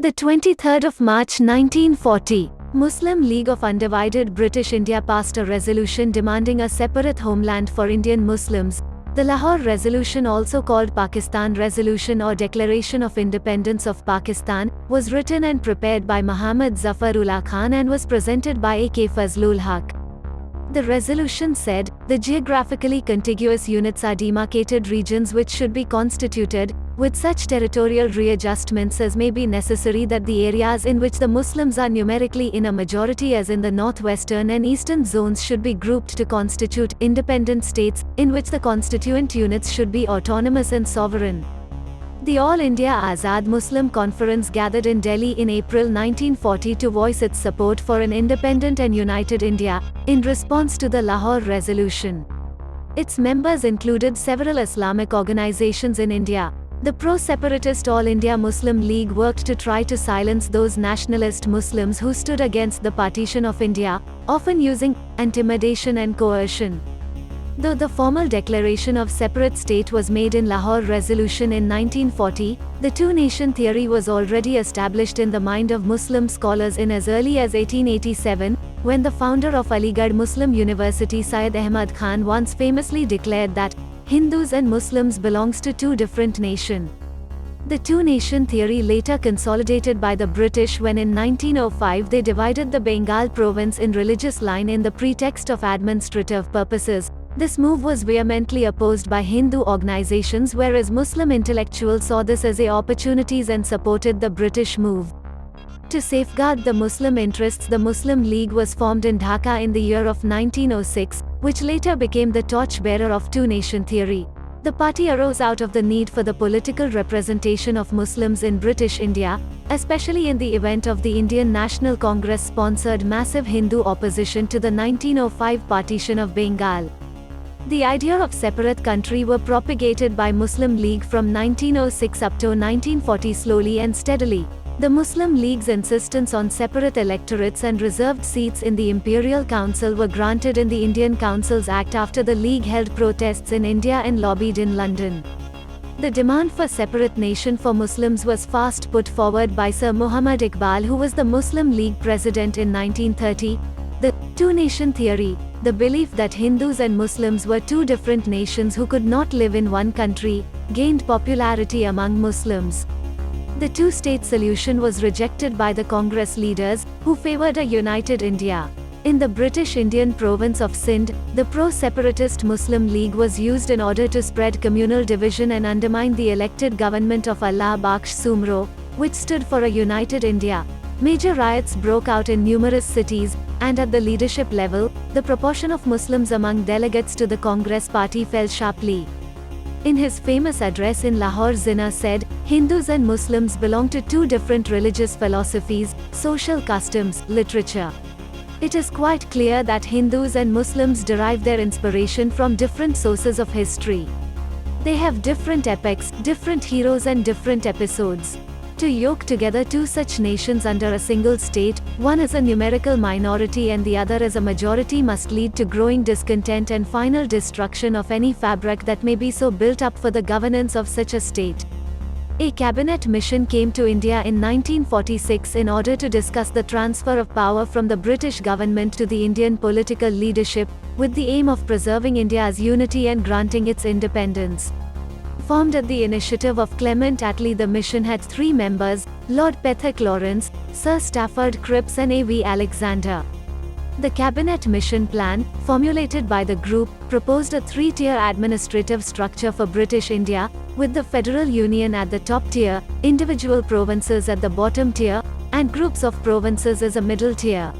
The 23rd of March 1940, Muslim League of Undivided British India passed a resolution demanding a separate homeland for Indian Muslims. The Lahore Resolution, also called Pakistan Resolution or Declaration of Independence of Pakistan, was written and prepared by Muhammad Zafar Ullah Khan and was presented by A.K. Fazlul Haq. The resolution said, the geographically contiguous units are demarcated regions which should be constituted, with such territorial readjustments as may be necessary, that the areas in which the Muslims are numerically in a majority, as in the northwestern and eastern zones, should be grouped to constitute independent states, in which the constituent units should be autonomous and sovereign. The All India Azad Muslim Conference gathered in Delhi in April 1940 to voice its support for an independent and united India, in response to the Lahore Resolution. Its members included several Islamic organizations in India. The pro-separatist All India Muslim League worked to try to silence those nationalist Muslims who stood against the partition of India, often using intimidation and coercion. Though the formal declaration of separate state was made in Lahore Resolution in 1940, the two-nation theory was already established in the mind of Muslim scholars in as early as 1887, when the founder of Aligarh Muslim University, Syed Ahmad Khan, once famously declared that Hindus and Muslims belongs to two different nations. The two-nation theory later consolidated by the British when in 1905 they divided the Bengal province in religious line in the pretext of administrative purposes. This move was vehemently opposed by Hindu organizations, whereas Muslim intellectuals saw this as opportunities and supported the British move. To safeguard the Muslim interests, the Muslim League was formed in Dhaka in the year of 1906, which later became the torchbearer of two-nation theory. The party arose out of the need for the political representation of Muslims in British India, especially in the event of the Indian National Congress sponsored massive Hindu opposition to the 1905 partition of Bengal. The idea of separate country were propagated by Muslim League from 1906 up to 1940 slowly and steadily. The Muslim League's insistence on separate electorates and reserved seats in the Imperial Council were granted in the Indian Councils Act after the League held protests in India and lobbied in London. The demand for separate nation for Muslims was fast put forward by Sir Muhammad Iqbal, who was the Muslim League president in 1930. The two-nation theory, the belief that Hindus and Muslims were two different nations who could not live in one country, gained popularity among Muslims. The two-state solution was rejected by the Congress leaders, who favored a united India. In the British Indian province of Sindh, the pro-separatist Muslim League was used in order to spread communal division and undermine the elected government of Allah Bakhsh Sumro, which stood for a united India. Major riots broke out in numerous cities, and at the leadership level, the proportion of Muslims among delegates to the Congress party fell sharply. In his famous address in Lahore, Jinnah said, Hindus and Muslims belong to two different religious philosophies, social customs, literature. It is quite clear that Hindus and Muslims derive their inspiration from different sources of history. They have different epics, different heroes and different episodes. To yoke together two such nations under a single state, one as a numerical minority and the other as a majority, must lead to growing discontent and final destruction of any fabric that may be so built up for the governance of such a state. A cabinet mission came to India in 1946 in order to discuss the transfer of power from the British government to the Indian political leadership, with the aim of preserving India's unity and granting its independence. Formed at the initiative of Clement Attlee, the mission had three members: Lord Pethick Lawrence, Sir Stafford Cripps and A.V. Alexander. The cabinet mission plan, formulated by the group, proposed a three-tier administrative structure for British India, with the federal union at the top tier, individual provinces at the bottom tier, and groups of provinces as a middle tier.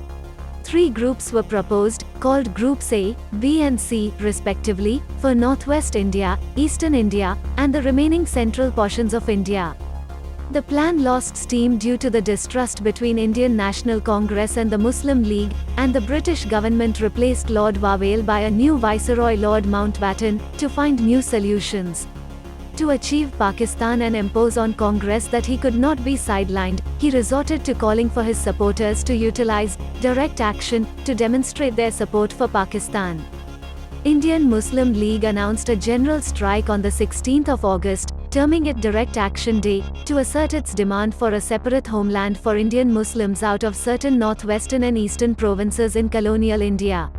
Three groups were proposed, called Groups A, B and C, respectively, for Northwest India, Eastern India, and the remaining central portions of India. The plan lost steam due to the distrust between Indian National Congress and the Muslim League, and the British government replaced Lord Wavell by a new Viceroy, Lord Mountbatten, to find new solutions. To achieve Pakistan and impose on Congress that he could not be sidelined, he resorted to calling for his supporters to utilize direct action to demonstrate their support for Pakistan. Indian Muslim League announced a general strike on the 16th of August, terming it Direct Action Day, to assert its demand for a separate homeland for Indian Muslims out of certain northwestern and eastern provinces in colonial India.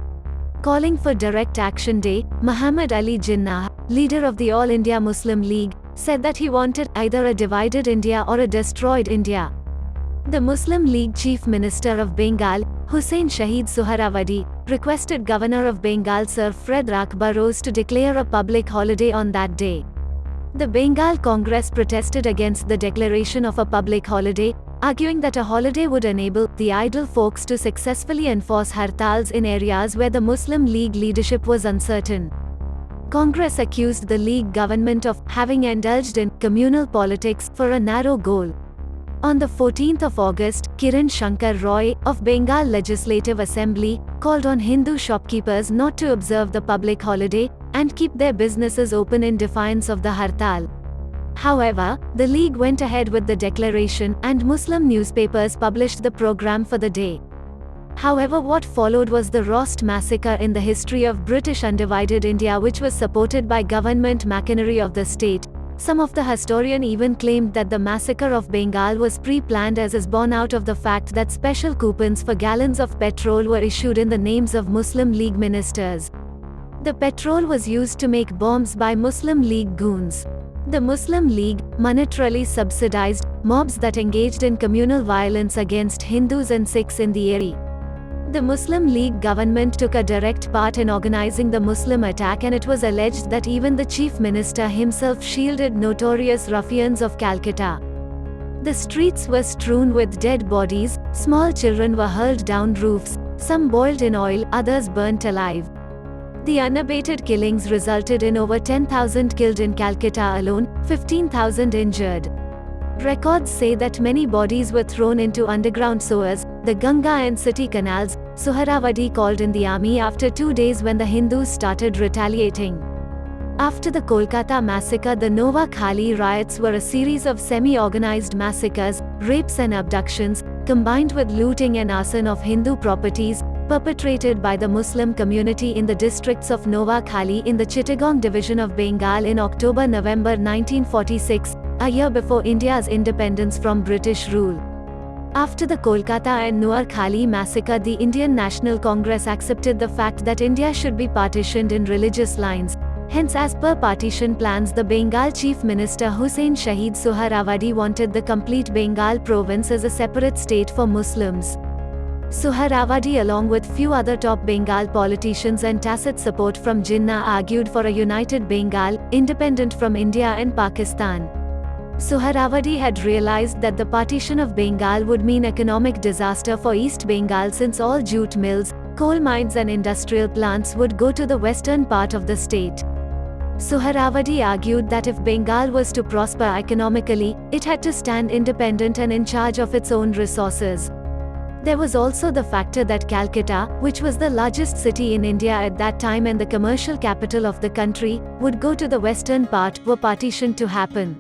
Calling for Direct Action Day, Muhammad Ali Jinnah, leader of the All India Muslim League, said that he wanted either a divided India or a destroyed India. The Muslim League Chief Minister of Bengal, Hussain Shahid Suharawadi, requested Governor of Bengal Sir Fred Rakbaros to declare a public holiday on that day. The Bengal Congress protested against the declaration of a public holiday, arguing that a holiday would enable the idle folks to successfully enforce hartals in areas where the Muslim League leadership was uncertain. Congress accused the League government of having indulged in communal politics for a narrow goal. On the 14th of August, Kiran Shankar Roy, of Bengal Legislative Assembly, called on Hindu shopkeepers not to observe the public holiday and keep their businesses open in defiance of the hartal. However, the League went ahead with the declaration, and Muslim newspapers published the program for the day. However, what followed was the worst massacre in the history of British undivided India, which was supported by government machinery of the state. Some of the historians even claimed that the massacre of Bengal was pre-planned, as is borne out of the fact that special coupons for gallons of petrol were issued in the names of Muslim League ministers. The petrol was used to make bombs by Muslim League goons. The Muslim League monetarily subsidized mobs that engaged in communal violence against Hindus and Sikhs in the area. The Muslim League government took a direct part in organizing the Muslim attack, and it was alleged that even the chief minister himself shielded notorious ruffians of Calcutta. The streets were strewn with dead bodies, small children were hurled down roofs, some boiled in oil, others burnt alive. The unabated killings resulted in over 10,000 killed in Calcutta alone, 15,000 injured. Records say that many bodies were thrown into underground sewers, the Ganga and city canals. Suharawadi called in the army after 2 days when the Hindus started retaliating. After the Kolkata massacre, the Noakhali riots were a series of semi-organized massacres, rapes and abductions, combined with looting and arson of Hindu properties, perpetrated by the Muslim community in the districts of Noakhali in the Chittagong division of Bengal in October-November 1946, a year before India's independence from British rule. After the Kolkata and Noakhali massacre, the Indian National Congress accepted the fact that India should be partitioned in religious lines. Hence, as per partition plans, the Bengal Chief Minister Hussain Shahid Suharawadi wanted the complete Bengal province as a separate state for Muslims. Suharawadi, along with few other top Bengal politicians and tacit support from Jinnah, argued for a united Bengal, independent from India and Pakistan. Suharawadi had realized that the partition of Bengal would mean economic disaster for East Bengal, since all jute mills, coal mines and industrial plants would go to the western part of the state. Suharawadi argued that if Bengal was to prosper economically, it had to stand independent and in charge of its own resources. There was also the factor that Calcutta, which was the largest city in India at that time and the commercial capital of the country, would go to the western part, were partitioned to happen.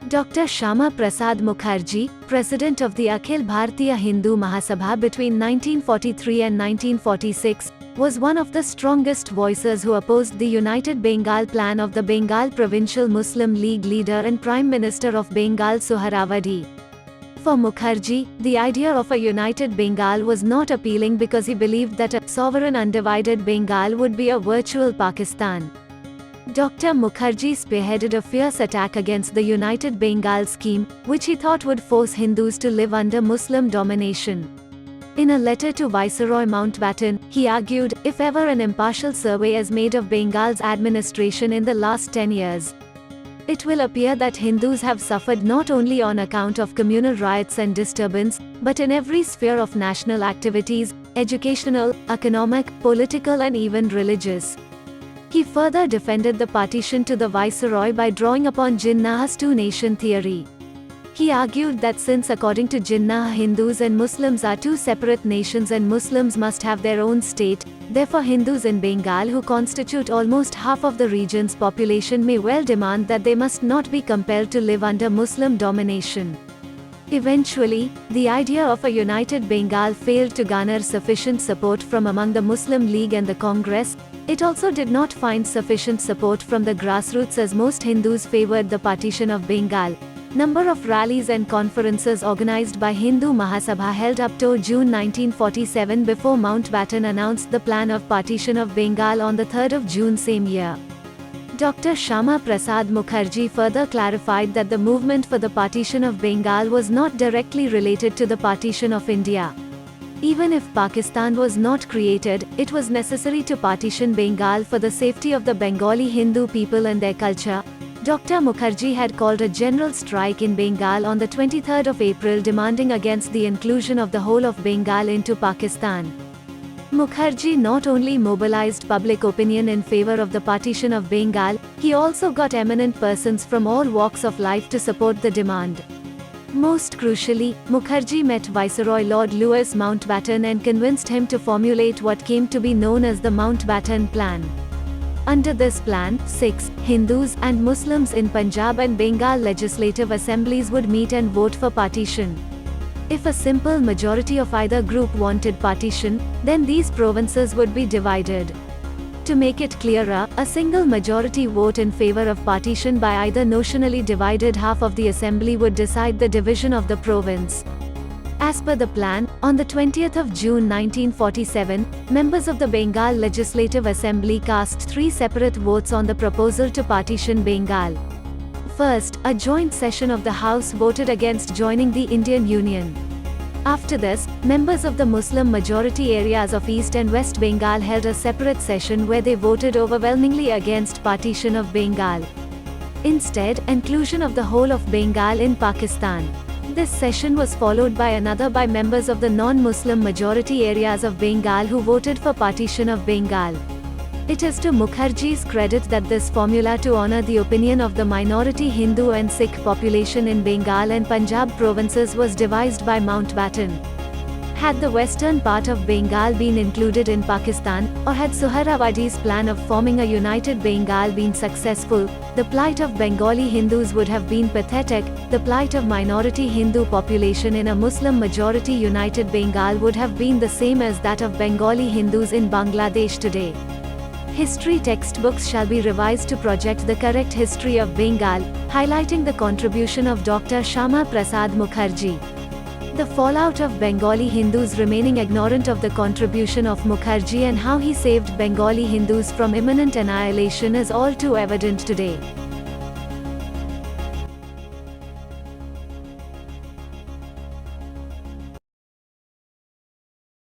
Dr. Shyama Prasad Mukherjee, president of the Akhil Bharatiya Hindu Mahasabha between 1943 and 1946, was one of the strongest voices who opposed the United Bengal plan of the Bengal Provincial Muslim League leader and Prime Minister of Bengal Suharawadi. For Mukherjee, the idea of a united Bengal was not appealing because he believed that a sovereign undivided Bengal would be a virtual Pakistan. Dr. Mukherjee spearheaded a fierce attack against the United Bengal scheme, which he thought would force Hindus to live under Muslim domination. In a letter to Viceroy Mountbatten, he argued, if ever an impartial survey is made of Bengal's administration in the last 10 years, it will appear that Hindus have suffered not only on account of communal riots and disturbance, but in every sphere of national activities, educational, economic, political and even religious. He further defended the partition to the Viceroy by drawing upon Jinnah's two-nation theory. He argued that since according to Jinnah Hindus and Muslims are two separate nations and Muslims must have their own state, therefore Hindus in Bengal, who constitute almost half of the region's population, may well demand that they must not be compelled to live under Muslim domination. Eventually, the idea of a united Bengal failed to garner sufficient support from among the Muslim League and the Congress, It also did not find sufficient support from the grassroots as most Hindus favored the partition of Bengal. Number of rallies and conferences organized by Hindu Mahasabha held up to June 1947 before Mountbatten announced the plan of partition of Bengal on the 3rd of June same year. Dr. Shyama Prasad Mukherjee further clarified that the movement for the partition of Bengal was not directly related to the partition of India. Even if Pakistan was not created, it was necessary to partition Bengal for the safety of the Bengali Hindu people and their culture. Dr. Mukherjee had called a general strike in Bengal on the 23rd of April demanding against the inclusion of the whole of Bengal into Pakistan. Mukherjee not only mobilized public opinion in favor of the partition of Bengal, he also got eminent persons from all walks of life to support the demand. Most crucially, Mukherjee met Viceroy Lord Louis Mountbatten and convinced him to formulate what came to be known as the Mountbatten Plan. Under this plan, Sikhs, Hindus, and Muslims in Punjab and Bengal legislative assemblies would meet and vote for partition. If a simple majority of either group wanted partition, then these provinces would be divided. To make it clearer, a single majority vote in favor of partition by either notionally divided half of the assembly would decide the division of the province. As per the plan, on the 20th of June 1947, members of the Bengal Legislative Assembly cast 3 separate votes on the proposal to partition Bengal. First, a joint session of the House voted against joining the Indian Union. After this, members of the Muslim majority areas of East and West Bengal held a separate session where they voted overwhelmingly against partition of Bengal. Instead, inclusion of the whole of Bengal in Pakistan. This session was followed by another by members of the non-Muslim majority areas of Bengal who voted for partition of Bengal. It is to Mukherjee's credit that this formula to honor the opinion of the minority Hindu and Sikh population in Bengal and Punjab provinces was devised by Mountbatten. Had the western part of Bengal been included in Pakistan, or had Suhrawardy's plan of forming a united Bengal been successful, the plight of Bengali Hindus would have been pathetic. The plight of minority Hindu population in a Muslim majority united Bengal would have been the same as that of Bengali Hindus in Bangladesh today. History textbooks shall be revised to project the correct history of Bengal, highlighting the contribution of Dr. Shyama Prasad Mukherjee. The fallout of Bengali Hindus remaining ignorant of the contribution of Mukherjee and how he saved Bengali Hindus from imminent annihilation is all too evident today.